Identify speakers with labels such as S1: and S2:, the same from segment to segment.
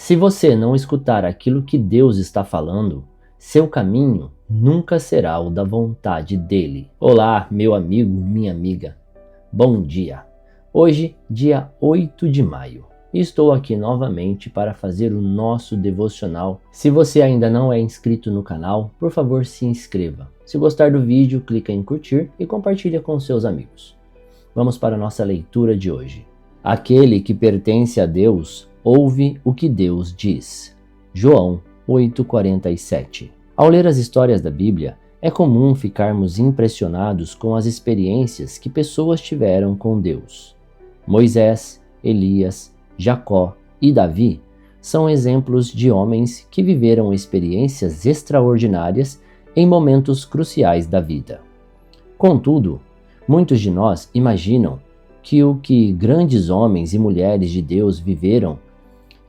S1: Se você não escutar aquilo que Deus está falando, seu caminho nunca será o da vontade dele. Olá, meu amigo, minha amiga. Bom dia. Hoje, dia 8 de maio. Estou aqui novamente para fazer o nosso devocional. Se você ainda não é inscrito no canal, por favor se inscreva. Se gostar do vídeo, clica em curtir e compartilha com seus amigos. Vamos para a nossa leitura de hoje. Aquele que pertence a Deus ouve o que Deus diz. João 8,47. Ao ler as histórias da Bíblia, é comum ficarmos impressionados com as experiências que pessoas tiveram com Deus. Moisés, Elias, Jacó e Davi são exemplos de homens que viveram experiências extraordinárias em momentos cruciais da vida. Contudo, muitos de nós imaginam que o que grandes homens e mulheres de Deus viveram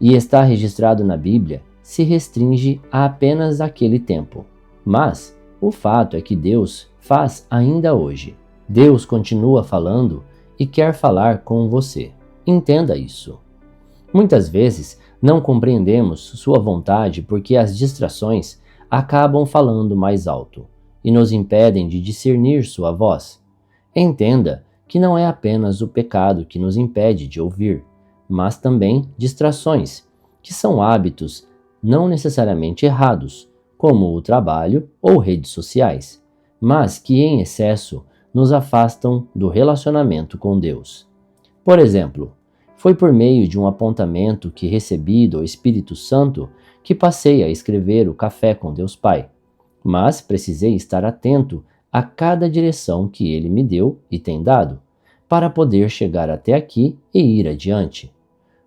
S1: e está registrado na Bíblia se restringe a apenas aquele tempo. Mas o fato é que Deus faz ainda hoje. Deus continua falando e quer falar com você. Entenda isso. Muitas vezes não compreendemos sua vontade porque as distrações acabam falando mais alto e nos impedem de discernir sua voz. Entenda que não é apenas o pecado que nos impede de ouvir, mas também distrações, que são hábitos não necessariamente errados, como o trabalho ou redes sociais, mas que em excesso nos afastam do relacionamento com Deus. Por exemplo, foi por meio de um apontamento que recebi do Espírito Santo que passei a escrever o Café com Deus Pai, mas precisei estar atento a cada direção que Ele me deu e tem dado, para poder chegar até aqui e ir adiante.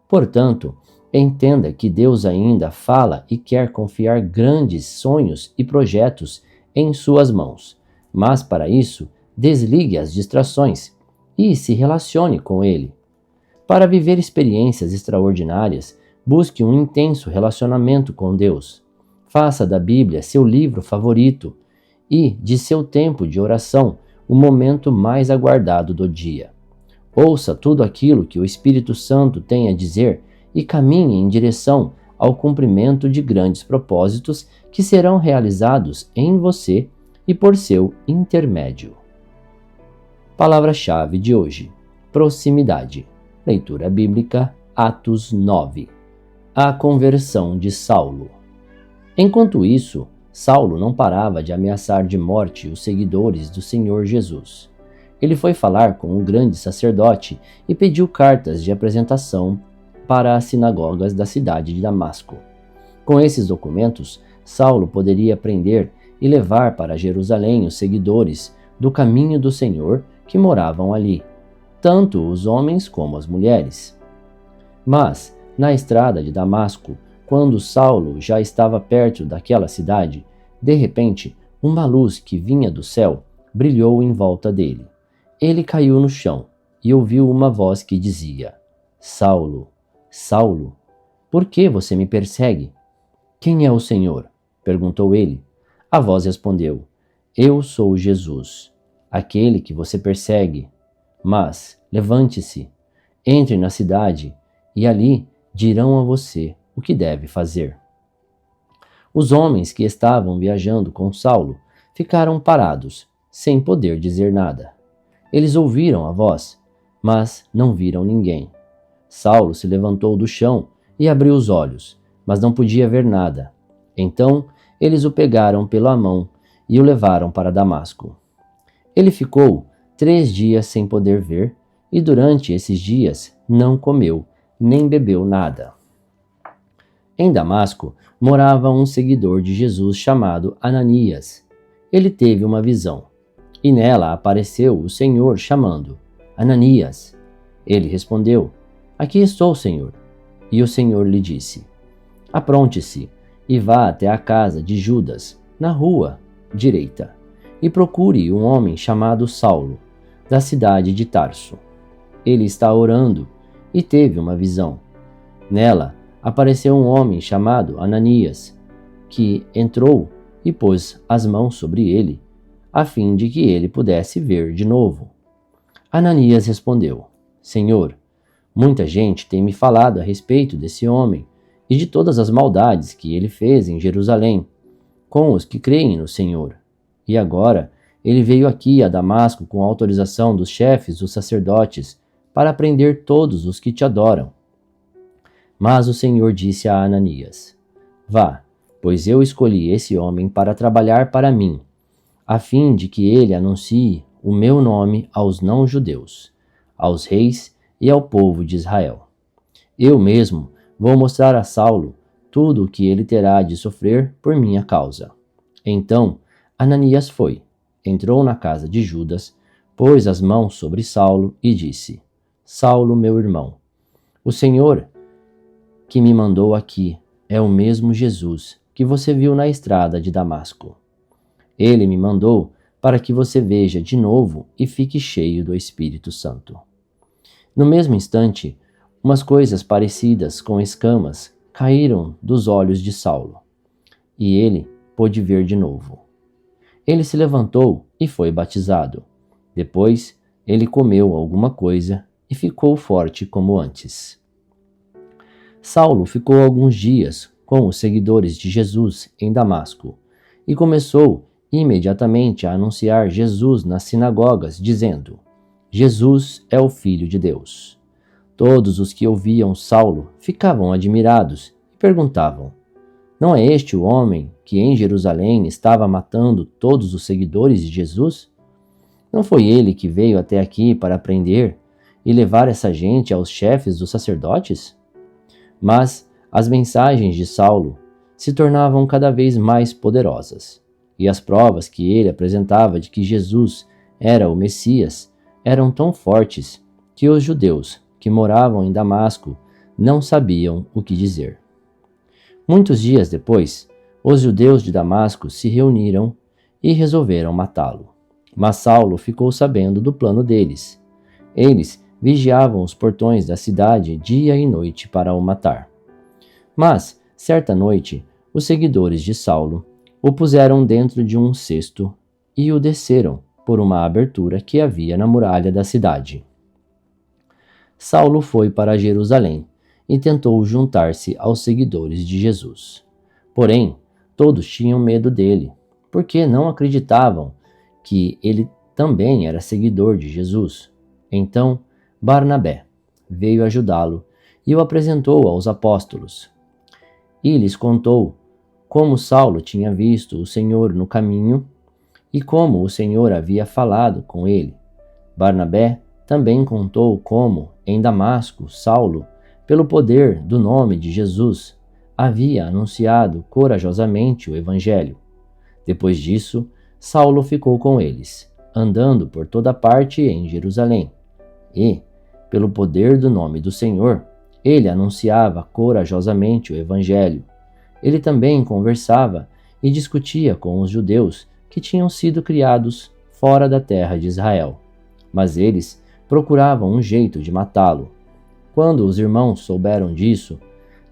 S1: Portanto, entenda que Deus ainda fala e quer confiar grandes sonhos e projetos em suas mãos, mas para isso, desligue as distrações e se relacione com Ele. Para viver experiências extraordinárias, busque um intenso relacionamento com Deus. Faça da Bíblia seu livro favorito e de seu tempo de oração o momento mais aguardado do dia. Ouça tudo aquilo que o Espírito Santo tem a dizer e caminhe em direção ao cumprimento de grandes propósitos que serão realizados em você e por seu intermédio. Palavra-chave de hoje: proximidade. Leitura bíblica, Atos 9. A conversão de Saulo. Enquanto isso, Saulo não parava de ameaçar de morte os seguidores do Senhor Jesus. Ele foi falar com o grande sacerdote e pediu cartas de apresentação para as sinagogas da cidade de Damasco. Com esses documentos, Saulo poderia prender e levar para Jerusalém os seguidores do caminho do Senhor que moravam ali, tanto os homens como as mulheres. Mas, na estrada de Damasco, quando Saulo já estava perto daquela cidade, de repente, uma luz que vinha do céu brilhou em volta dele. Ele caiu no chão e ouviu uma voz que dizia: Saulo, Saulo, por que você me persegue? Quem é o Senhor? Perguntou ele. A voz respondeu: Eu sou Jesus, aquele que você persegue. Mas levante-se, entre na cidade e ali dirão a você o que deve fazer. Os homens que estavam viajando com Saulo ficaram parados, sem poder dizer nada. Eles ouviram a voz, mas não viram ninguém. Saulo se levantou do chão e abriu os olhos, mas não podia ver nada. Então eles o pegaram pela mão e o levaram para Damasco. Ele ficou 3 dias sem poder ver e durante esses dias não comeu nem bebeu nada. Em Damasco morava um seguidor de Jesus chamado Ananias. Ele teve uma visão e nela apareceu o Senhor chamando: Ananias. Ele respondeu: Aqui estou, Senhor. E o Senhor lhe disse: Apronte-se e vá até a casa de Judas, na rua direita, e procure um homem chamado Saulo, da cidade de Tarso. Ele está orando e teve uma visão. Nela apareceu um homem chamado Ananias, que entrou e pôs as mãos sobre ele, a fim de que ele pudesse ver de novo. Ananias respondeu: Senhor, muita gente tem me falado a respeito desse homem, e de todas as maldades que ele fez em Jerusalém, com os que creem no Senhor. E agora ele veio aqui a Damasco com autorização dos chefes dos sacerdotes para prender todos os que te adoram. Mas o Senhor disse a Ananias: Vá, pois eu escolhi esse homem para trabalhar para mim, a fim de que ele anuncie o meu nome aos não-judeus, aos reis e ao povo de Israel. Eu mesmo vou mostrar a Saulo tudo o que ele terá de sofrer por minha causa. Então Ananias foi, entrou na casa de Judas, pôs as mãos sobre Saulo e disse: Saulo, meu irmão, o Senhor que me mandou aqui é o mesmo Jesus que você viu na estrada de Damasco. Ele me mandou para que você veja de novo e fique cheio do Espírito Santo. No mesmo instante, umas coisas parecidas com escamas caíram dos olhos de Saulo, e ele pôde ver de novo. Ele se levantou e foi batizado. Depois, ele comeu alguma coisa e ficou forte como antes. Saulo ficou alguns dias com os seguidores de Jesus em Damasco e começou imediatamente a anunciar Jesus nas sinagogas, dizendo: Jesus é o Filho de Deus. Todos os que ouviam Saulo ficavam admirados e perguntavam: Não é este o homem que em Jerusalém estava matando todos os seguidores de Jesus? Não foi ele que veio até aqui para prender e levar essa gente aos chefes dos sacerdotes? Mas as mensagens de Saulo se tornavam cada vez mais poderosas, e as provas que ele apresentava de que Jesus era o Messias eram tão fortes que os judeus que moravam em Damasco não sabiam o que dizer. Muitos dias depois, os judeus de Damasco se reuniram e resolveram matá-lo. Mas Saulo ficou sabendo do plano deles. Eles vigiavam os portões da cidade dia e noite para o matar. Mas, certa noite, os seguidores de Saulo o puseram dentro de um cesto e o desceram por uma abertura que havia na muralha da cidade. Saulo foi para Jerusalém e tentou juntar-se aos seguidores de Jesus. Porém, todos tinham medo dele, porque não acreditavam que ele também era seguidor de Jesus. Então, Barnabé veio ajudá-lo e o apresentou aos apóstolos. E lhes contou como Saulo tinha visto o Senhor no caminho e como o Senhor havia falado com ele. Barnabé também contou como, em Damasco, Saulo, pelo poder do nome de Jesus, havia anunciado corajosamente o Evangelho. Depois disso, Saulo ficou com eles, andando por toda parte em Jerusalém. E, pelo poder do nome do Senhor, ele anunciava corajosamente o Evangelho. Ele também conversava e discutia com os judeus que tinham sido criados fora da terra de Israel. Mas eles procuravam um jeito de matá-lo. Quando os irmãos souberam disso,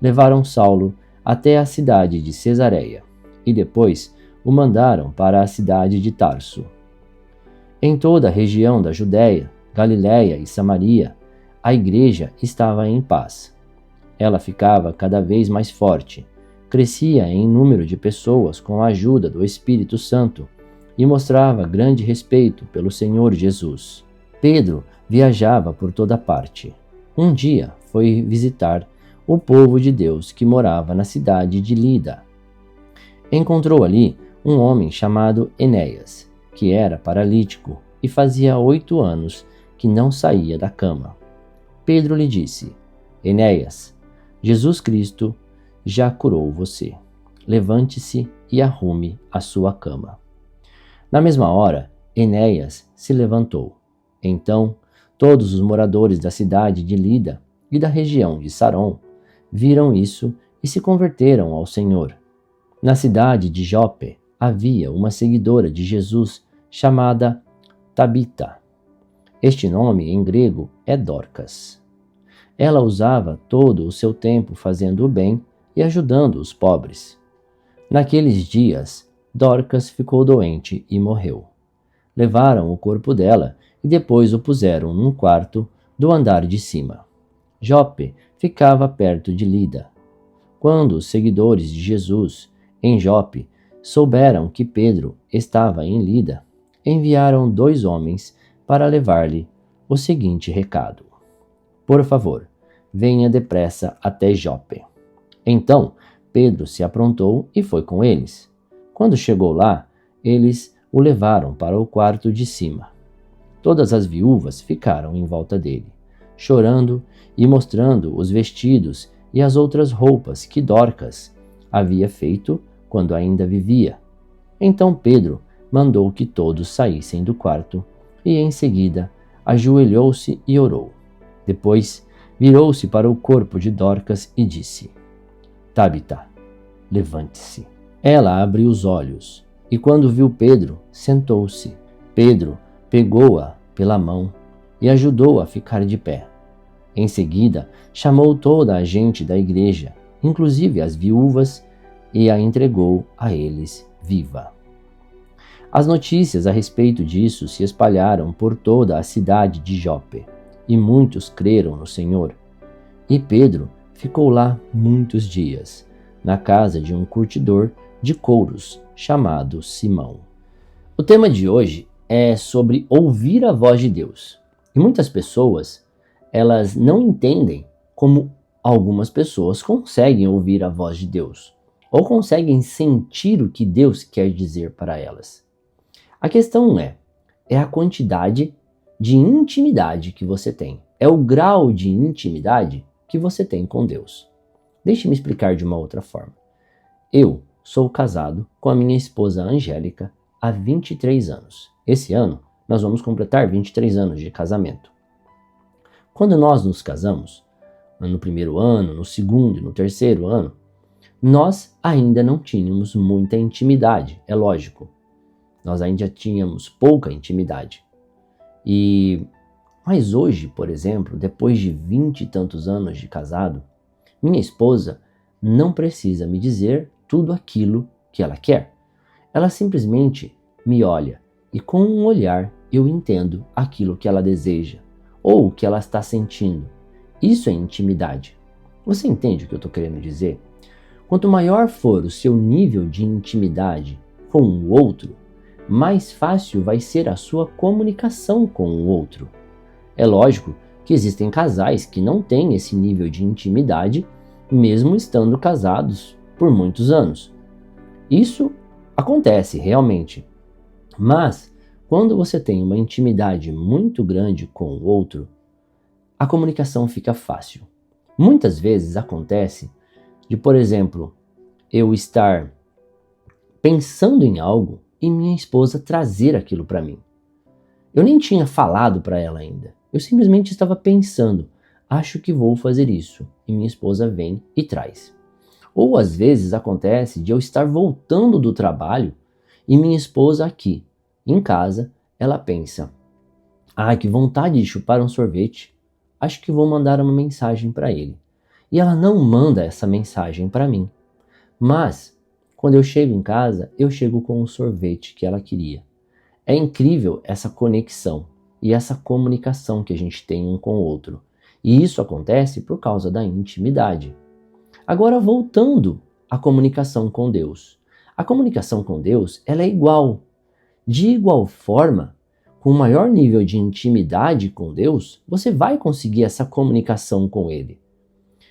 S1: levaram Saulo até a cidade de Cesareia e depois o mandaram para a cidade de Tarso. Em toda a região da Judéia, Galiléia e Samaria, a igreja estava em paz. Ela ficava cada vez mais forte, crescia em número de pessoas com a ajuda do Espírito Santo e mostrava grande respeito pelo Senhor Jesus. Pedro viajava por toda parte. Um dia foi visitar o povo de Deus que morava na cidade de Lida. Encontrou ali um homem chamado Enéas, que era paralítico e fazia 8 anos que não saía da cama. Pedro lhe disse: Enéas, Jesus Cristo já curou você. Levante-se e arrume a sua cama. Na mesma hora, Enéas se levantou. Então, todos os moradores da cidade de Lida e da região de Saron viram isso e se converteram ao Senhor. Na cidade de Jope havia uma seguidora de Jesus chamada Tabita. Este nome em grego é Dorcas. Ela usava todo o seu tempo fazendo o bem e ajudando os pobres. Naqueles dias, Dorcas ficou doente e morreu. Levaram o corpo dela e depois o puseram num quarto do andar de cima. Jope ficava perto de Lida. Quando os seguidores de Jesus em Jope souberam que Pedro estava em Lida, enviaram 2 homens para levar-lhe o seguinte recado: Por favor, venha depressa até Jope. Então Pedro se aprontou e foi com eles. Quando chegou lá, eles o levaram para o quarto de cima. Todas as viúvas ficaram em volta dele, chorando e mostrando os vestidos e as outras roupas que Dorcas havia feito quando ainda vivia. Então Pedro mandou que todos saíssem do quarto e, em seguida, ajoelhou-se e orou. Depois, virou-se para o corpo de Dorcas e disse: Tabita, levante-se. Ela abriu os olhos e, quando viu Pedro, sentou-se. Pedro pegou-a pela mão e ajudou-a a ficar de pé. Em seguida, chamou toda a gente da igreja, inclusive as viúvas, e a entregou a eles viva. As notícias a respeito disso se espalharam por toda a cidade de Jope, e muitos creram no Senhor. E Pedro ficou lá muitos dias, na casa de um curtidor de couros chamado Simão. O tema de hoje é sobre ouvir a voz de Deus. E muitas pessoas, elas não entendem como algumas pessoas conseguem ouvir a voz de Deus, ou conseguem sentir o que Deus quer dizer para elas. A questão é a quantidade de intimidade que você tem. É o grau de intimidade que você tem com Deus. Deixe-me explicar de uma outra forma. Eu sou casado com a minha esposa Angélica há 23 anos. Esse ano, nós vamos completar 23 anos de casamento. Quando nós nos casamos, no primeiro ano, no segundo e no terceiro ano, nós ainda não tínhamos muita intimidade, é lógico. Nós ainda tínhamos pouca intimidade. Mas hoje, por exemplo, depois de 20 e tantos anos de casado, minha esposa não precisa me dizer tudo aquilo que ela quer. Ela simplesmente me olha e com um olhar eu entendo aquilo que ela deseja ou o que ela está sentindo. Isso é intimidade. Você entende o que eu estou querendo dizer? Quanto maior for o seu nível de intimidade com o outro, mais fácil vai ser a sua comunicação com o outro. É lógico que existem casais que não têm esse nível de intimidade, mesmo estando casados por muitos anos. Isso acontece realmente. Mas, quando você tem uma intimidade muito grande com o outro, a comunicação fica fácil. Muitas vezes acontece de, por exemplo, eu estar pensando em algo e minha esposa trazer aquilo para mim. Eu nem tinha falado para ela ainda. Eu simplesmente estava pensando, acho que vou fazer isso. E minha esposa vem e traz. Ou às vezes acontece de eu estar voltando do trabalho e minha esposa aqui, em casa, ela pensa, que vontade de chupar um sorvete. Acho que vou mandar uma mensagem para ele. E ela não manda essa mensagem para mim. Mas, quando eu chego em casa, eu chego com o sorvete que ela queria. É incrível essa conexão e essa comunicação que a gente tem um com o outro. E isso acontece por causa da intimidade. Agora, voltando à comunicação com Deus. A comunicação com Deus, ela é igual. De igual forma, com o maior nível de intimidade com Deus, você vai conseguir essa comunicação com Ele.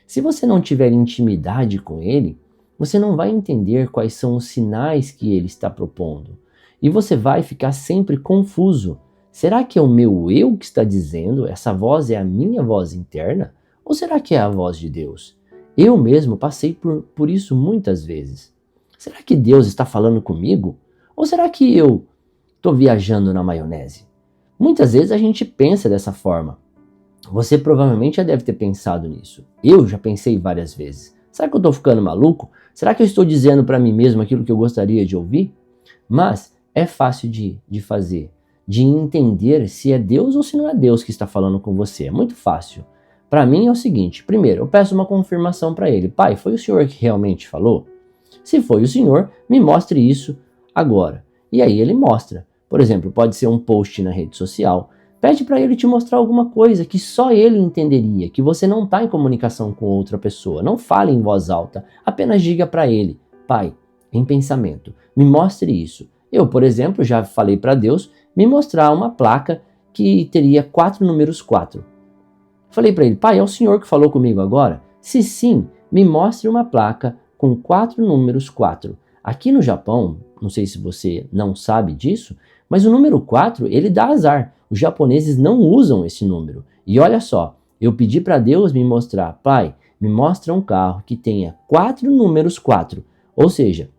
S1: Se você não tiver intimidade com Ele, você não vai entender quais são os sinais que Ele está propondo. E você vai ficar sempre confuso. Será que é o meu eu que está dizendo? Essa voz é a minha voz interna? Ou será que é a voz de Deus? Eu mesmo passei por isso muitas vezes. Será que Deus está falando comigo? Ou será que eu estou viajando na maionese? Muitas vezes a gente pensa dessa forma. Você provavelmente já deve ter pensado nisso. Eu já pensei várias vezes. Será que eu estou ficando maluco? Será que eu estou dizendo para mim mesmo aquilo que eu gostaria de ouvir? Mas é fácil de fazer, de entender se é Deus ou se não é Deus que está falando com você. É muito fácil. Para mim é o seguinte, primeiro, eu peço uma confirmação para ele. Pai, foi o Senhor que realmente falou? Se foi o Senhor, me mostre isso agora. E aí ele mostra. Por exemplo, pode ser um post na rede social, Pede para ele te mostrar alguma coisa que só ele entenderia, que você não está em comunicação com outra pessoa. Não fale em voz alta, apenas diga para ele: Pai, em pensamento, me mostre isso. Eu, por exemplo, já falei para Deus me mostrar uma placa que teria 4 números 4. Falei para ele: Pai, é o Senhor que falou comigo agora? Se sim, me mostre uma placa com 4 números 4. Aqui no Japão, não sei se você não sabe disso, mas o número 4, ele dá azar. Os japoneses não usam esse número. E olha só, eu pedi para Deus me mostrar: Pai, me mostra um carro que tenha 4 números 4. Ou seja,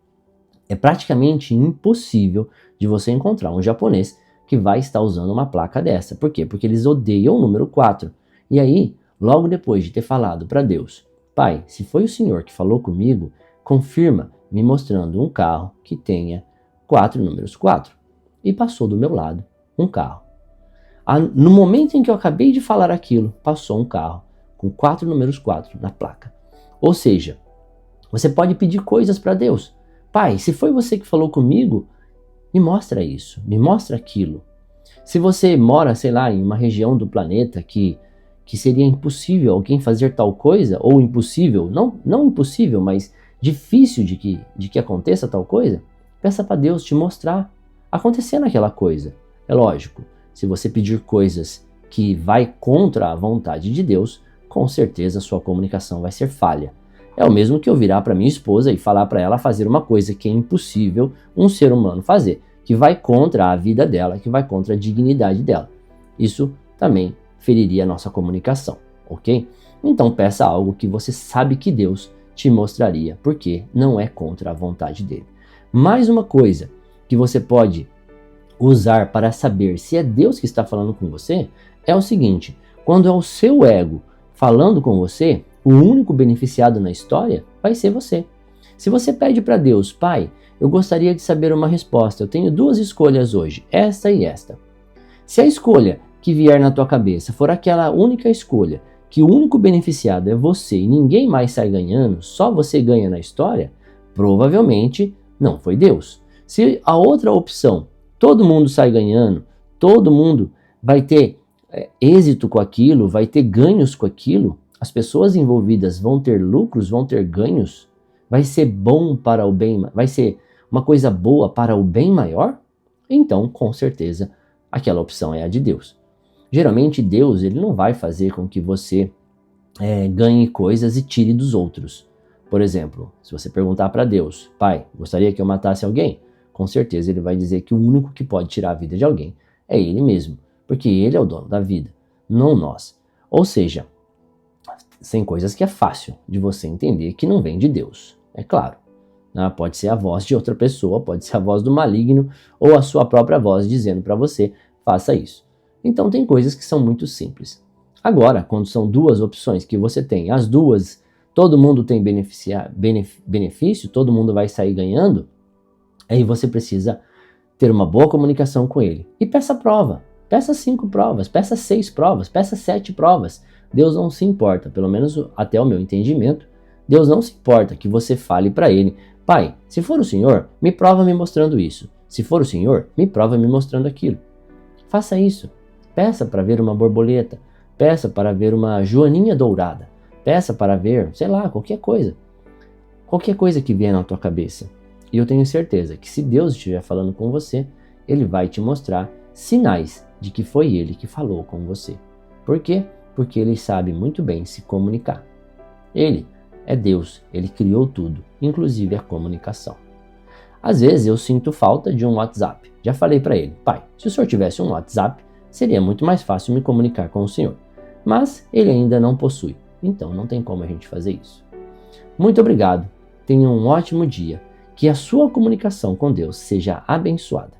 S1: é praticamente impossível de você encontrar um japonês que vai estar usando uma placa dessa. Por quê? Porque eles odeiam o número 4. E aí, logo depois de ter falado para Deus: Pai, se foi o Senhor que falou comigo, confirma me mostrando um carro que tenha 4 números 4. E passou do meu lado um carro. No momento em que eu acabei de falar aquilo, passou um carro com 4 números 4 na placa. Ou seja, você pode pedir coisas para Deus. Pai, se foi você que falou comigo, me mostra isso, me mostra aquilo. Se você mora, sei lá, em uma região do planeta que seria impossível alguém fazer tal coisa, ou impossível, não impossível, mas difícil de que aconteça tal coisa, peça para Deus te mostrar acontecendo aquela coisa. É lógico, se você pedir coisas que vai contra a vontade de Deus, com certeza a sua comunicação vai ser falha. É o mesmo que eu virar para minha esposa e falar para ela fazer uma coisa que é impossível um ser humano fazer, que vai contra a vida dela, que vai contra a dignidade dela. Isso também feriria a nossa comunicação, ok? Então peça algo que você sabe que Deus te mostraria, porque não é contra a vontade dele. Mais uma coisa que você pode usar para saber se é Deus que está falando com você é o seguinte: quando é o seu ego falando com você, o único beneficiado na história vai ser você. Se você pede para Deus: Pai, eu gostaria de saber uma resposta, eu tenho 2 escolhas hoje, esta e esta. Se a escolha que vier na tua cabeça for aquela única escolha, que o único beneficiado é você e ninguém mais sai ganhando, só você ganha na história, provavelmente não foi Deus. Se a outra opção, todo mundo sai ganhando, todo mundo vai ter êxito com aquilo, vai ter ganhos com aquilo, as pessoas envolvidas vão ter lucros, vão ter ganhos, vai ser bom para o bem, vai ser uma coisa boa para o bem maior, então com certeza aquela opção é a de Deus. Geralmente Deus ele não vai fazer com que você ganhe coisas e tire dos outros. Por exemplo, se você perguntar para Deus: Pai, gostaria que eu matasse alguém? Com certeza ele vai dizer que o único que pode tirar a vida de alguém é ele mesmo, porque ele é o dono da vida, não nós. Ou seja, tem coisas que é fácil de você entender que não vem de Deus, é claro. Pode ser a voz de outra pessoa, pode ser a voz do maligno ou a sua própria voz dizendo para você: faça isso. Então tem coisas que são muito simples. Agora, quando são 2 opções que você tem, as 2, todo mundo tem benefício, todo mundo vai sair ganhando, aí você precisa ter uma boa comunicação com ele. E peça prova, peça 5 provas, peça 6 provas, peça 7 provas. Deus não se importa, pelo menos até o meu entendimento, Deus não se importa que você fale para ele: Pai, se for o Senhor, me prova me mostrando isso. Se for o Senhor, me prova me mostrando aquilo. Faça isso. Peça para ver uma borboleta, peça para ver uma joaninha dourada, peça para ver, sei lá, qualquer coisa que vier na tua cabeça. E eu tenho certeza que se Deus estiver falando com você, ele vai te mostrar sinais de que foi ele que falou com você. Por quê? Porque ele sabe muito bem se comunicar. Ele é Deus, ele criou tudo, inclusive a comunicação. Às vezes eu sinto falta de um WhatsApp. Já falei para ele: Pai, se o senhor tivesse um WhatsApp, seria muito mais fácil me comunicar com o Senhor. Mas ele ainda não possui, então não tem como a gente fazer isso. Muito obrigado, tenha um ótimo dia, que a sua comunicação com Deus seja abençoada.